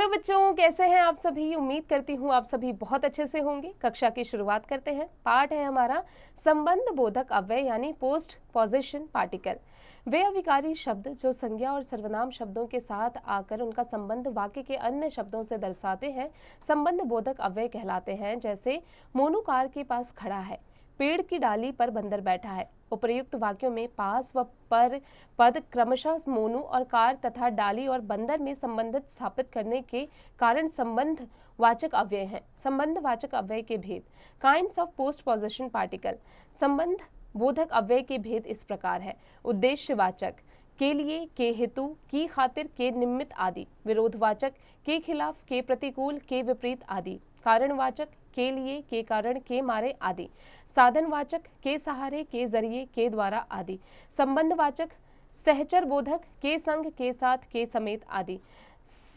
Hello बच्चों, कैसे हैं आप सभी। उम्मीद करती हूँ आप सभी बहुत अच्छे से होंगे। कक्षा की शुरुआत करते हैं। पाठ है हमारा संबंध बोधक अव्यय यानी पोस्ट पोजीशन पार्टिकल। वे अविकारी शब्द जो संज्ञा और सर्वनाम शब्दों के साथ आकर उनका संबंध वाक्य के अन्य शब्दों से दर्शाते हैं संबंध बोधक अव्यय कहलाते हैं। जैसे मोनू कार के पास खड़ा है, पेड़ की डाली पर बंदर बैठा है। उपर्युक्त वाक्यों में पास व पर पद क्रमशः मोनू और कार तथा डाली और बंदर में संबंधित स्थापित करने के कारण संबंध वाचक अव्यय हैं। संबंध वाचक अव्यय के भेद। Kinds of post position particle. संबंध बोधक अव्यय के भेद इस प्रकार है। उद्देश्यवाचक, के लिए, के हेतु, की खातिर, के निमित्त आदि। विरोधवाचक, के खिलाफ, के प्रतिकूल, के विपरीत आदि। कारणवाचक, के लिए, के कारण, के मारे आदि। साधनवाचक, के सहारे, के जरिए, के द्वारा आदि। संबंधवाचक, सहचर बोधक, के संग, के साथ, के समेत आदि।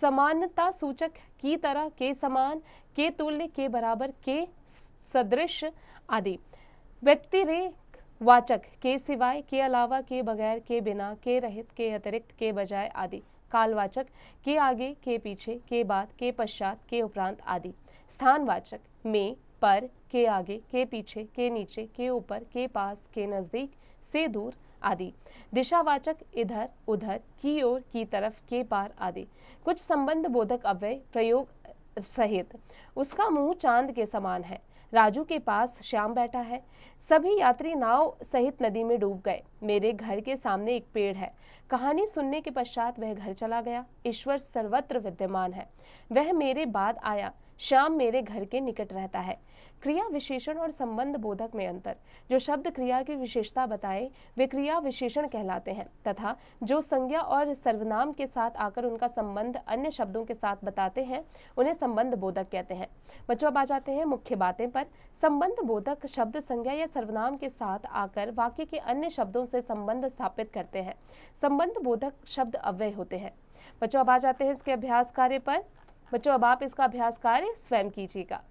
समानता सूचक, की तरह, के समान, के तुल्य, के बराबर, के सदृश आदि। व्यक्तिरेख वाचक, के सिवाय, के अलावा, के बगैर, के बिना, के रहित, के अतिरिक्त, के बजाय आदि। कालवाचक, के आगे, के पीछे, के बाद, के पश्चात, के उपरांत आदि। स्थानवाचक, में, पर, के आगे, के पीछे, के नीचे, के ऊपर, के पास, के नजदीक, से दूर आदि। दिशावाचक, इधर, उधर, की ओर, की तरफ, के पार आदि। कुछ संबंध बोधक अव्यय प्रयोग सहित। उसका मुंह चांद के समान है। राजू के पास श्याम बैठा है। सभी यात्री नाव सहित नदी में डूब गए। मेरे घर के सामने एक पेड़ है। कहानी सुनने के पश्चात वह घर चला गया। ईश्वर सर्वत्र विद्यमान है। वह मेरे बाद आया। श्याम मेरे घर के निकट रहता है। क्रिया विशेषण और संबंध बोधक में अंतर। जो शब्द क्रिया की विशेषता बताए वे क्रिया विशेषण कहलाते हैं तथा जो संज्ञा और सर्वनाम के साथ आकर उनका संबंध अन्य शब्दों के साथ बताते हैं उन्हें संबंध बोधक कहते हैं। बच्चों, अब आ जाते हैं मुख्य बातें पर। संबंध बोधक शब्द संज्ञा या सर्वनाम के साथ आकर वाक्य के अन्य शब्दों से संबंध स्थापित करते हैं। संबंध बोधक शब्द अव्यय होते हैं। बच्चों, अब आ जाते हैं इसके अभ्यास कार्य पर। बच्चों, अब आप इसका अभ्यास कार्य स्वयं कीजिएगा।